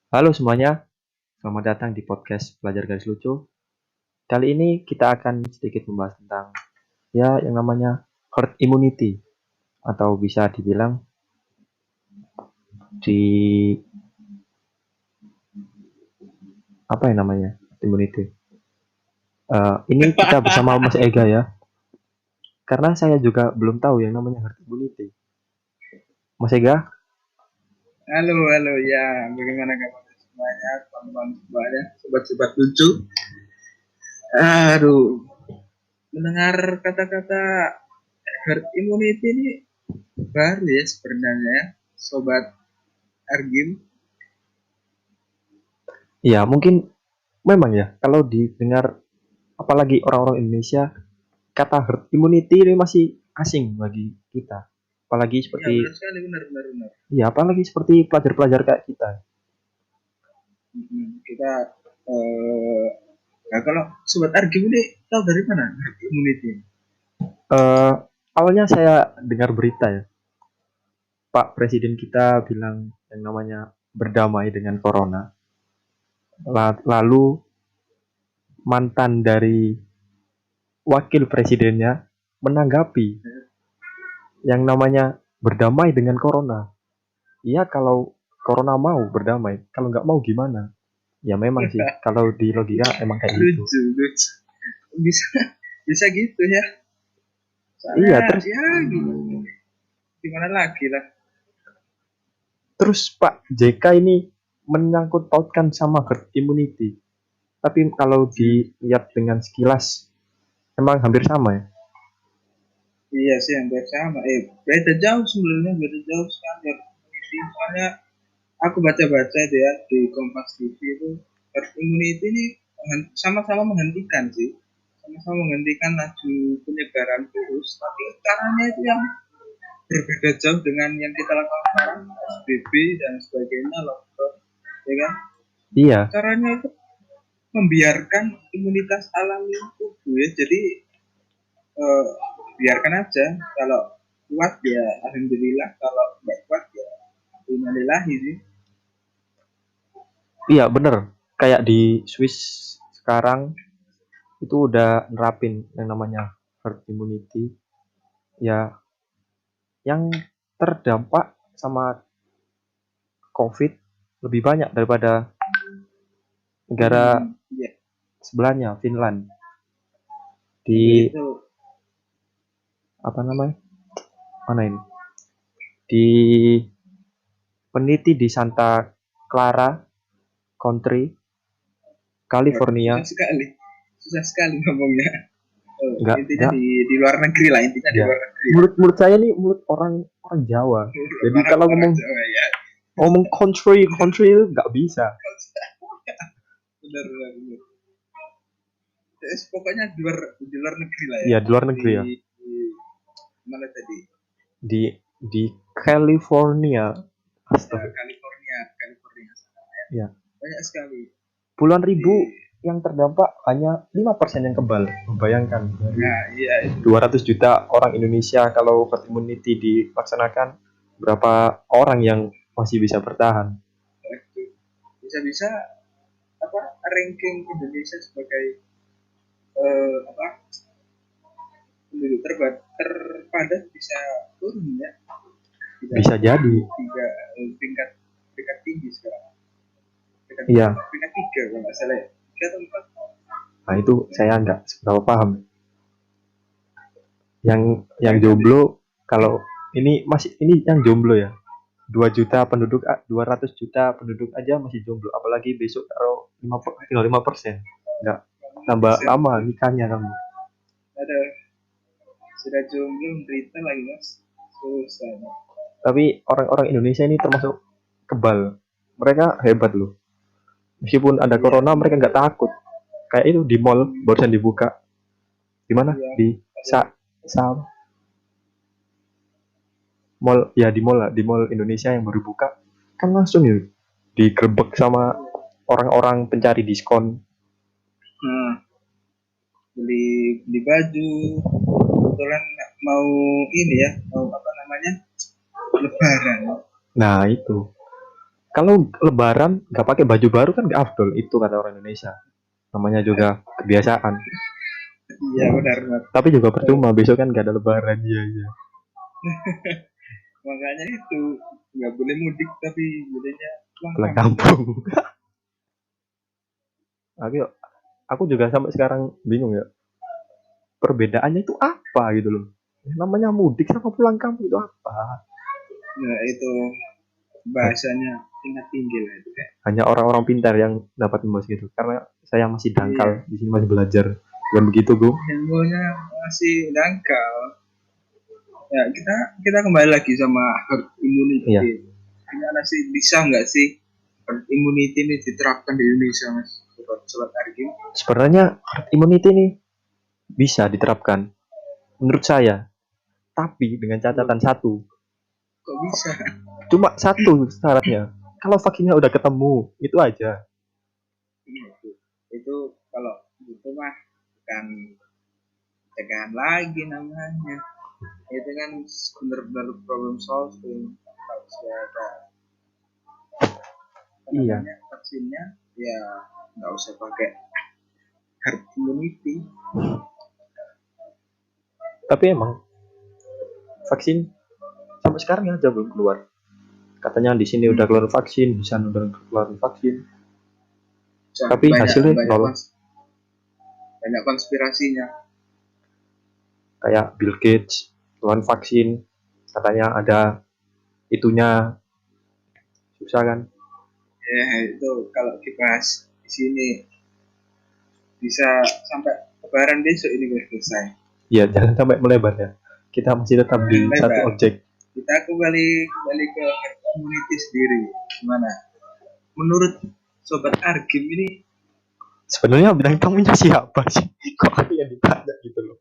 Halo semuanya, selamat datang di podcast Pelajar Garis Lucu. Kali ini kita akan sedikit membahas tentang yang namanya herd immunity atau bisa dibilang di apa yang namanya herd immunity. Ini kita bersama Mas Ega ya, karena saya juga belum tahu yang namanya herd immunity. Mas Ega, Halo, halo ya. Bagaimana kabar semuanya, teman-teman semuanya, sobat-sobat lucu? Aduh, mendengar kata-kata herd immunity ini baru ya sebenarnya, ya, sobat Argim. ya mungkin memang ya kalau didengar apalagi orang-orang Indonesia kata herd immunity ini masih asing bagi kita. Apalagi Ya, benar seperti sekali, benar, benar, benar. apalagi seperti pelajar-pelajar kayak kita. Kita, eh, nah kalau sobat Argim ini tahu dari mana herd immunity? eh Awalnya saya dengar berita ya, Pak Presiden kita bilang yang namanya berdamai dengan corona. Lalu mantan dari wakil presidennya menanggapi yang namanya berdamai dengan corona. Iya kalau corona mau berdamai, kalau nggak mau gimana? Ya memang sih, kalau di logika emang kayak gitu. Lucu, lucu. Bisa, bisa gitu ya. Soalnya Iya, terus ya gimana lagi lah. terus Pak JK ini menyangkut pautkan sama herd immunity. Tapi kalau dilihat dengan sekilas, emang hampir sama ya. Iya sih hampir sama. Beda jauh sebenarnya, beda jauh sekali. Soalnya aku baca-baca deh ya di Kompas TV itu herd immunity ini sama-sama menghentikan sih, sama-sama menghentikan laju penyebaran virus, tapi caranya itu yang berbeda jauh dengan yang kita lakukan sekarang, PSBB dan sebagainya, lockdown, ya kan? Iya, Caranya itu membiarkan imunitas alami tubuh ya, jadi eh, biarkan aja. Kalau kuat ya alhamdulillah, kalau nggak kuat ya innalillahi sih. iya bener. Kayak di Swiss sekarang itu udah nerapin yang namanya herd immunity. Ya, yang terdampak sama COVID lebih banyak daripada negara Ya, sebelahnya, Finland. untuk Di itu apa namanya? Mana ini? Di peneliti di Santa Clara Country, waduh, California. susah sekali ngomongnya. Intinya Enggak, di luar negeri lah, intinya di ya. luar negeri lah. Mulut saya nih mulut orang orang Jawa. Jadi Orang kalau orang ngomong Jawa ya. ngomong country itu nggak bisa. Benar, benar, benar. Terus pokoknya di luar negeri lah ya. Iya di luar Di, negeri ya. di mana tadi? Di California. Ya, Astaga. California, California sana ya. Ya. Banyak sekali Puluhan di. ribu yang terdampak hanya 5% yang kebal. Membayangkan dari Nah, iya itu. 200 juta orang Indonesia kalau herd immunity dilaksanakan berapa orang yang masih bisa bertahan? Itu. Bisa-bisa apa ranking Indonesia sebagai apa penduduk terpadat bisa turun ya, tidak Bisa jadi. tiga tingkat tingkat tinggi sekarang, tingkat Iya. berapa, tingkat tiga kalau nggak salah ya, tiga atau empat. Nah itu saya nggak seberapa paham. Yang Banyak deh. jomblo kalau ini yang jomblo ya. 200 juta penduduk aja masih jomblo. Apalagi besok kalau tinggal 5%. Nggak tambah 5% lama nikahnya kamu. ada sudah jomblo menderita lagi mas, susah. Tapi orang-orang Indonesia ini termasuk kebal. Mereka hebat loh. Meskipun ada Iya corona mereka benar. nggak takut. Kayak itu di mall barusan dibuka. Di mana? Iya Di ada. Sa mall ya di mall Indonesia yang baru buka kan langsung ya digerebek sama orang-orang pencari diskon. Nah, beli beli baju kebetulan mau ini ya, mau apa namanya, lebaran. Nah itu Kalau lebaran nggak pakai baju baru kan nggak afdol, itu kata orang Indonesia. Namanya juga kebiasaan. Iya benar benar. Tapi juga percuma, besok kan nggak ada lebaran. Iya, iya. Makanya itu nggak boleh mudik tapi bolehnya pulang Pulang kampung. kampung. Aku, aku juga sampai sekarang bingung ya. Perbedaannya itu apa gitu loh. Namanya mudik sama pulang kampung itu apa? Nah itu bahasanya tingkat tinggi lah itu kayak. Hanya orang-orang pintar yang dapat membahas gitu. Karena saya masih Iya, dangkal, di sini masih belajar. Bukan begitu, Bu? ilmunya masih dangkal. Ya kita kembali lagi sama herd Iya. immunity. Gimana sih bisa nggak sih herd immunity ini diterapkan di Indonesia mas? Sobat Argim. Sebenarnya herd immunity ini bisa diterapkan menurut saya, tapi dengan Loh, catatan satu. kok bisa? Cuma satu syaratnya. Kalau vaksinnya udah ketemu, itu aja. Itu kalau itu mah bukan cegahan lagi namanya. Itu kan benar-benar problem solving. Harus ada apa Iya, namanya vaksinnya ya nggak usah pakai herd immunity. tapi emang vaksin sampai sekarang aja belum keluar. Katanya di sini udah keluar vaksin, di sana udah keluar vaksin, tapi Banyak hasilnya banyak nol. banyak konspirasinya. Kayak Bill Gates keluar vaksin, katanya ada itunya, susah kan? Ya itu kalau dibahas di sini bisa sampai lebaran besok ini baru selesai. Ya jangan sampai melebar ya. Kita masih tetap di satu Lebar. objek. Kita kembali ke community sendiri. Gimana? Menurut sobat Argim ini Sebenarnya bintang tamunya siapa sih? Kok aku yang ditanya gitu loh?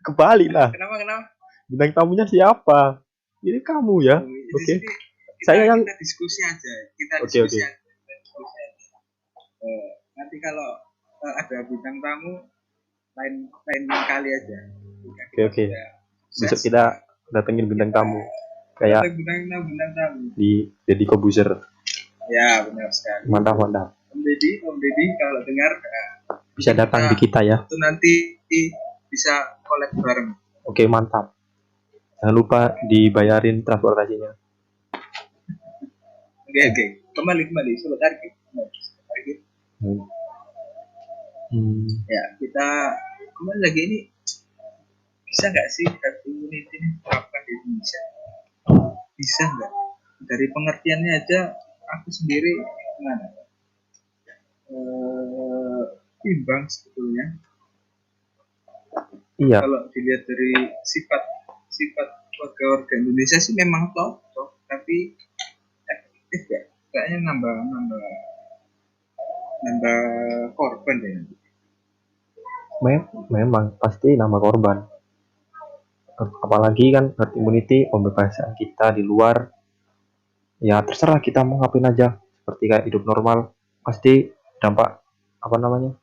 Kembali lah. kenapa kenapa? Bintang tamunya siapa? Ini kamu ya. Oh, di Oke. sini kita Saya yang kita diskusi aja. Kita oke, diskusi oke. aja. Kita diskusi aja. Nanti kalau ada bintang tamu lain lain kali aja. Oke, Kita oke. sudah Besok sukses. kita datengin bintang Kita tamu ada kayak bintang tamu. di Deddy Kobuzer. Ya benar sekali. Mantap, mantap. Om Deddy kalau dengar Bisa datang di kita ya. itu nanti bisa collab bareng. Oke, mantap. Jangan lupa dibayarin transportasinya. Oke. Kembali sobat Arki. Hmm. Hmm. Ya kita kembali lagi ini bisa nggak sih herd immunity ini diterapkan di Indonesia? Bisa nggak? Dari pengertiannya aja aku sendiri gimana? Timbang sebetulnya. Iya. Kalau dilihat dari sifat warga Indonesia sih memang cocok, tapi efektif ya. Kayaknya nambah nambah nambah korban deh. Memang pasti nama korban. Apalagi kan herd immunity, pembebasan kita di luar, ya terserah kita mau ngapain aja, seperti kayak hidup normal, pasti dampak apa namanya,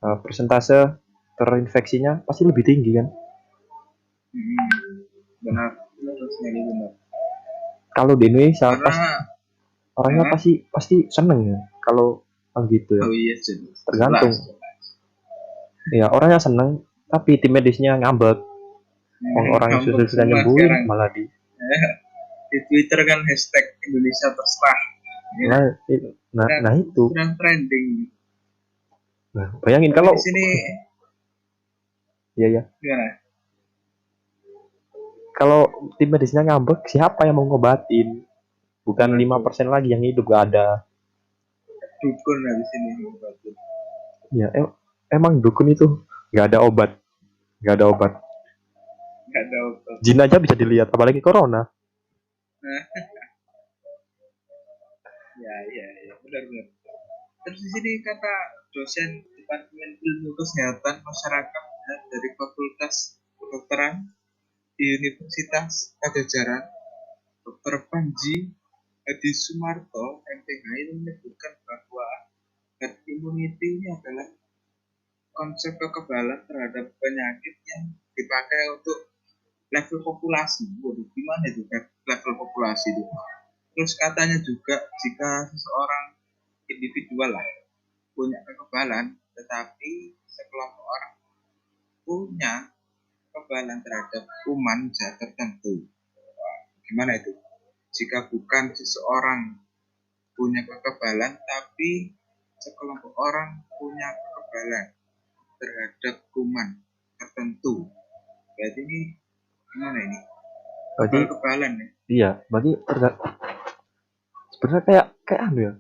persentase terinfeksinya pasti lebih tinggi kan. Benar sekali benar. Kalau di Indonesia pasti Karena orangnya pasti pasti seneng ya kalau gitu ya. oh iya jelas. Tergantung. Ya orangnya seneng, tapi tim medisnya ngambek. Orang yang Ngambek sudah semua nyembuhin sekarang. malah di Di Twitter kan hashtag Indonesia terserah. Ya. nah itu. Sedang trending. Nah, bayangin Tapi kalau di sini iya, gimana? kalau tim medisnya ngambek, siapa yang mau ngobatin? Bukan 5% lagi yang hidup, gak ada. Dukun habis ini ngobatin. Ya emang dukun itu gak ada obat, gak ada obat. Gak ada obat. Jin aja bisa dilihat, apalagi corona. Ya benar. Terus di sini kata dosen Departemen Ilmu Kesehatan Masyarakat dari Fakultas Kedokteran di Universitas Pajajaran, Dr. Panji Hadi Sumarto, MPH itu menyebutkan bahwa herd immunity ini adalah konsep kekebalan terhadap penyakit yang dipakai untuk level populasi. Waduh, gimana itu level populasi itu? Terus katanya juga jika seseorang individual lah punya kekebalan, tetapi sekelompok orang punya kekebalan terhadap kuman zat tertentu. Gimana itu? Jika bukan seseorang punya kekebalan, tapi sekelompok orang punya kekebalan terhadap kuman tertentu. Berarti ini gimana ini? Berarti Kekebalan ya? iya, berarti sebenarnya kayak anu ya,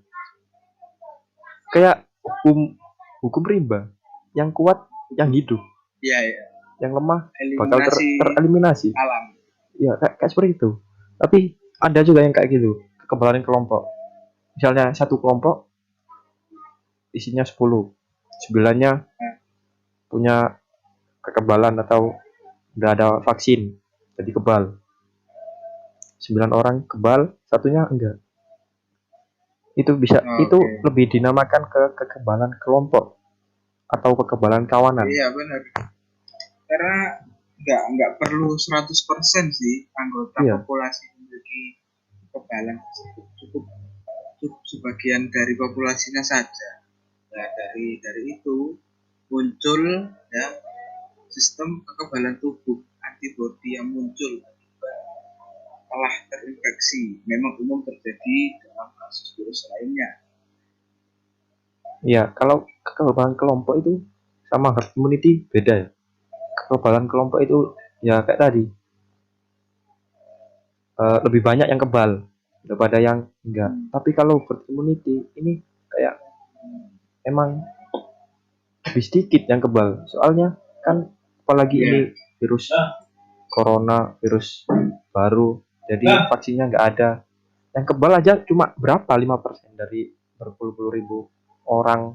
kayak hukum rimba, yang kuat yang hidup, Iya ya. yang lemah bakal Eliminasi tereliminasi. alam. Iya, kayak seperti itu. Tapi ada juga yang kayak gitu, kekebalan kelompok. Misalnya satu kelompok isinya 10, 9-nya Nah, punya kekebalan atau udah ada vaksin, jadi kebal. 9 orang kebal, satunya enggak. Itu bisa, itu oke. lebih dinamakan kekebalan kelompok atau kekebalan kawanan. Iya benar. Karena nggak perlu 100% sih anggota Iya, populasi memiliki kekebalan tersebut. Cukup sebagian dari populasinya saja. Nah, dari itu muncul ya sistem kekebalan tubuh antibodi yang muncul telah terinfeksi. Memang umum terjadi dalam kasus virus lainnya. iya. Kalau kekebalan kelompok itu sama herd immunity beda ya. Kekebalan kelompok itu ya kayak tadi, lebih banyak yang kebal daripada yang enggak. Tapi kalau herd immunity ini kayak emang lebih sedikit yang kebal. Soalnya kan apalagi ini Ya, virus corona, virus baru, jadi vaksinnya nggak ada. Yang kebal aja cuma berapa? 5% dari berpuluh-puluh ribu orang,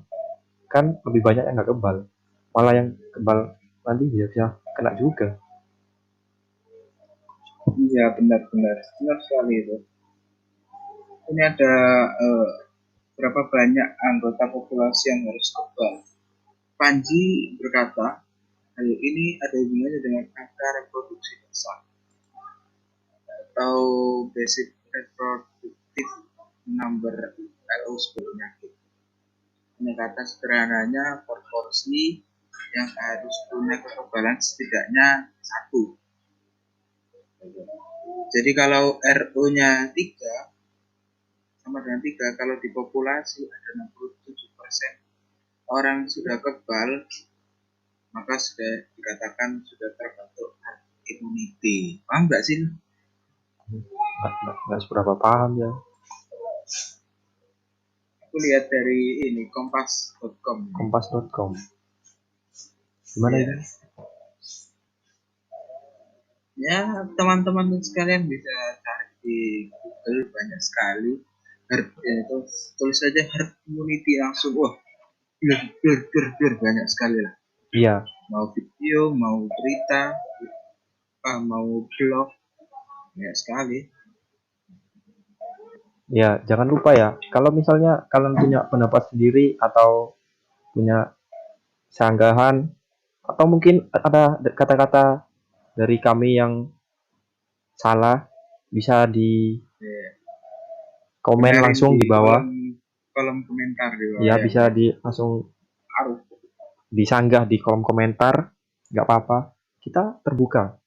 kan lebih banyak yang nggak kebal. Malah yang kebal nanti bisa kena juga. iya benar-benar benar sekali itu. Ini ada eh, berapa banyak anggota populasi yang harus kebal. Panji berkata, hal ini ada hubungannya dengan angka reproduksi dasar atau basic reproductive number atau penyakit. Ini kata sederhananya proporsi yang harus punya kekebalan setidaknya satu. Jadi kalau RO-nya 3 sama dengan 3, kalau di populasi ada 67% orang sudah kebal, maka sudah dikatakan sudah terbentuk herd immunity. Paham nggak sih? Nggak seberapa paham ya. Aku lihat dari ini kompas.com. Kompas.com. Gimana Ya, ini? ya teman-teman sekalian bisa cari di Google banyak sekali. Herd, itu tulis saja herd immunity langsung. Wah, banyak sekali lah. Iya, Mau video, mau berita, mau blog, banyak sekali. ya jangan lupa ya. Kalau misalnya kalian punya pendapat sendiri atau punya sanggahan atau mungkin ada kata-kata dari kami yang salah, bisa di Ya, komen benarin langsung di di bawah. kolom kolom komentar di bawah Ya ya. bisa di langsung Aruh. disanggah di kolom komentar, nggak apa-apa, kita terbuka.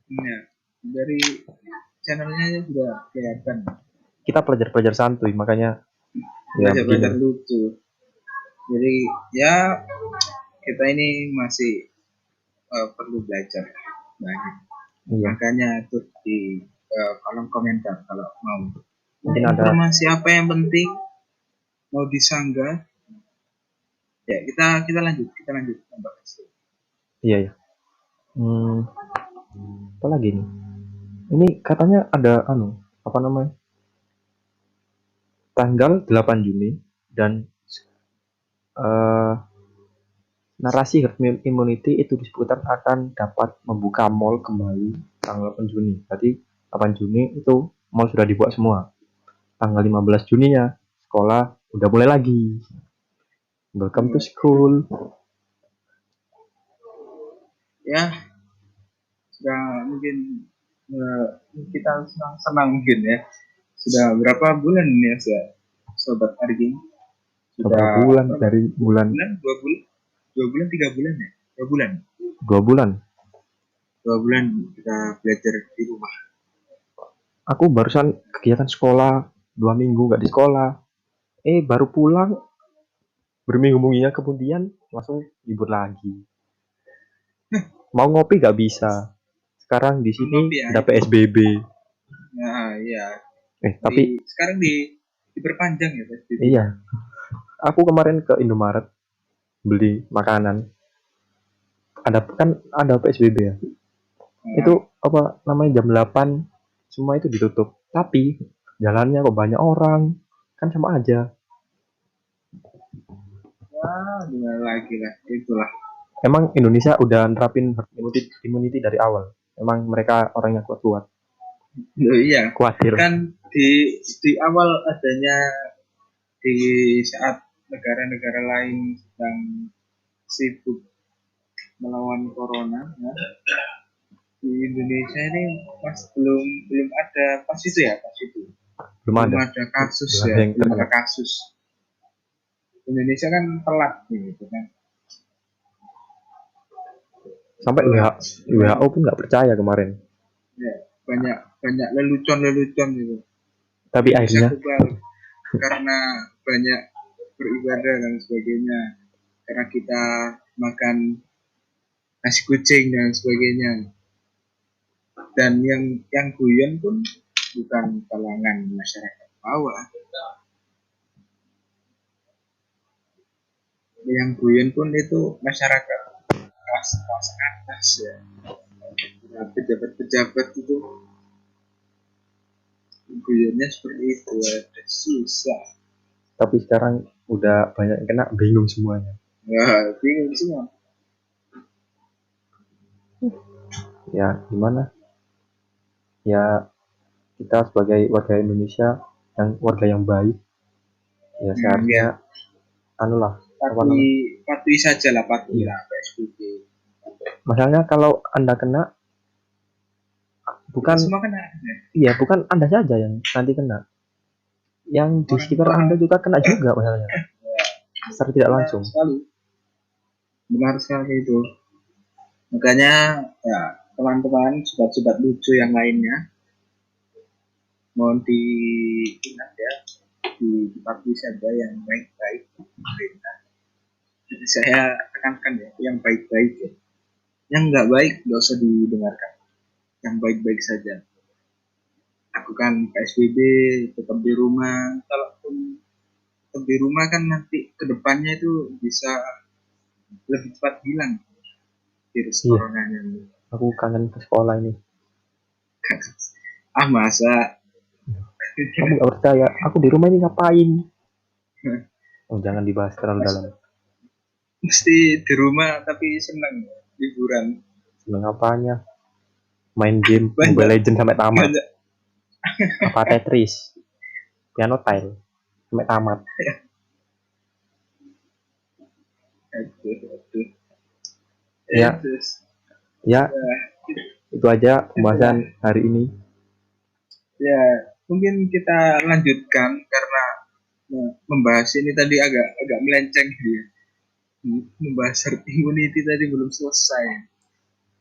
Ya, dari channelnya sudah kelihatan. Kita pelajar-pelajar santuy, makanya ya Belajar-belajar begini. lucu. Jadi ya kita ini masih perlu belajar banyak. Iya, Makanya tuh di kolom komentar kalau mau mungkin ada. informasi apa yang penting mau disanggah ya kita lanjut membahas. Iya ya. Apa lagi nih? Ini katanya ada apa namanya? Tanggal 8 Juni dan eh, narasi herd immunity itu disebutkan akan dapat membuka mall kembali tanggal 8 Juni. Berarti 8 Juni itu mall sudah dibuka semua. Tanggal 15 Juninya sekolah udah mulai lagi. Welcome to school. Ya sudah mungkin Eh, kita senang-senang mungkin ya. Sudah berapa bulan ini ya, sobat Argin? Berapa Sudah bulan berapa? dari bulan Bulan, 2 bulan, 2 bulan, 3 bulan ya? 2 bulan, 2 bulan. 2 bulan kita belajar di rumah. Aku barusan kegiatan sekolah 2 minggu nggak di sekolah. Baru pulang berminggu-minggunya kemudian langsung libur lagi. Mau ngopi nggak bisa. Sekarang di sini Ngopi ya ada itu. PSBB. Nah, iya. Tapi Sekarang diperpanjang ya PSBB. iya, aku kemarin ke Indomaret beli makanan. Ada PSBB ya. Itu Nah, apa namanya jam 8 semua itu ditutup. Tapi jalannya kok banyak orang. Kan sama aja. ya, gimana lagi lah, itulah. Emang Indonesia udah nerapin herd immunity dari awal. Emang mereka orangnya kuat-kuat. Loh, iya, Khawatir. kan di awal adanya di saat negara-negara lain sedang sibuk melawan corona, ya, di Indonesia ini belum belum ada pas itu Belum belum ada. ada kasus Belum ya, ada yang belum terkena. ada kasus. Indonesia kan telat gitu kan. Sampai Telat. WHO pun nggak percaya kemarin. Ya, banyak banyak lelucon gitu. Tapi Indonesia akhirnya kebal karena banyak beribadah dan sebagainya. Karena kita makan nasi kucing dan sebagainya. Dan yang guyon pun bukan kalangan masyarakat bawah. Yang guyon pun itu masyarakat kelas atas ya. Nah, pejabat-pejabat itu guyonnya seperti itu ya. Susah. tapi sekarang udah banyak yang kena, bingung semuanya. Wah, bingung semua. Ya gimana? Ya kita sebagai warga Indonesia warga yang baik, ya Ya. seharusnya anulah apa Patuhi, namanya? patuhi saja lah, patuhi Iya. lah PSBB. Masalahnya kalau Anda kena, Kita bukan semua kena. Ya. iya bukan Anda saja yang nanti kena, yang di sekitar Orang-orang Anda juga kena juga masalahnya. Secara tidak benar langsung. sekali, benar sekali itu. Makanya ya teman-teman, sobat-sobat lucu yang lainnya, mohon diingat ya, dipatuhi saja yang baik-baik pemerintah. Jadi saya tekankan ya, yang baik-baik ya. Yang nggak baik nggak usah didengarkan. Yang baik-baik saja. Lakukan PSBB, tetap di rumah. Kalaupun tetap di rumah kan nanti kedepannya itu bisa lebih cepat hilang virus Iya, coronanya. aku kangen ke sekolah ini. Ah masa Kamu nggak percaya? Aku di rumah ini ngapain? Oh, jangan dibahas terlalu dalam. mesti di rumah tapi senang liburan. Seneng apanya? Main game Mobile Banyak Legends sampai tamat. banyak. Apa Tetris, Piano Tile sampai tamat. Aduh. Ya, Terus ya ya, itu aja itulah. pembahasan hari ini. Ya, mungkin kita lanjutkan karena membahas ini tadi agak agak melenceng gitu ya. Membahas herd immunity tadi belum selesai.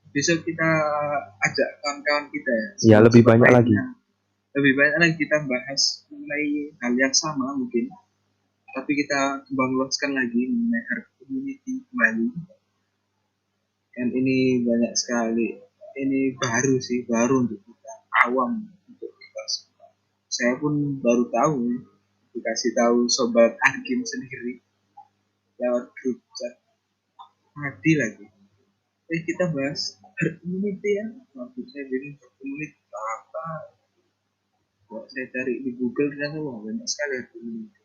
Besok kita ajak kawan-kawan kita ya, Ya lebih sobat-sobat banyak lagi. lainnya. Lebih banyak lagi kita bahas mengenai hal yang sama mungkin, tapi kita kembang luaskan lagi mengenai herd immunity kembali. Dan ini banyak sekali, ini baru sih, baru untuk kita awam, untuk kita semua. Saya pun baru tahu, dikasih tahu sobat Arkim sendiri lewat grup chat tadi lagi. Kita bahas herd immunity ya, waktu saya jadi herd immunity apa? Kalau saya cari di Google ternyata wah banyak sekali herd immunity.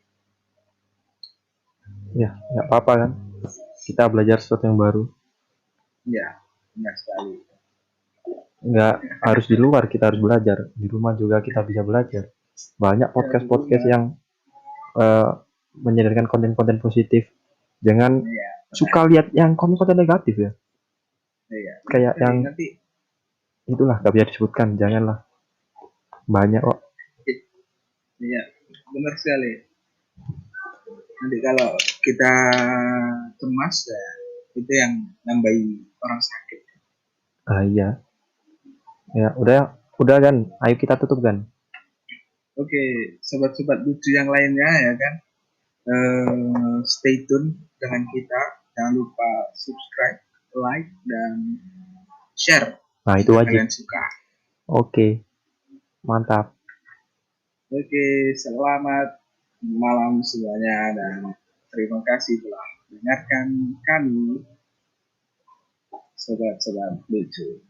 Ya nggak apa-apa kan, kita belajar sesuatu yang baru. Ya, banyak sekali. Nggak harus di luar, kita harus belajar di rumah juga, kita bisa belajar. Banyak podcast yang menyadarkan konten-konten positif. Jangan Ya, suka lihat yang konten-konten negatif ya. ya. Kayak yang Nanti itulah gak bisa disebutkan, janganlah, banyak kok. Iya, benar sekali. Nanti kalau kita cemas ya itu yang nambahi orang sakit. Iya, ya udah kan, ayo kita tutup kan. Oke, sobat-sobat lucu yang lainnya ya kan, stay tune dengan kita. Jangan lupa subscribe, like, dan share Nah itu jika wajib. kalian suka. Oke, mantap. Oke, selamat malam semuanya dan terima kasih telah mendengarkan kami, sobat-sobat lucu.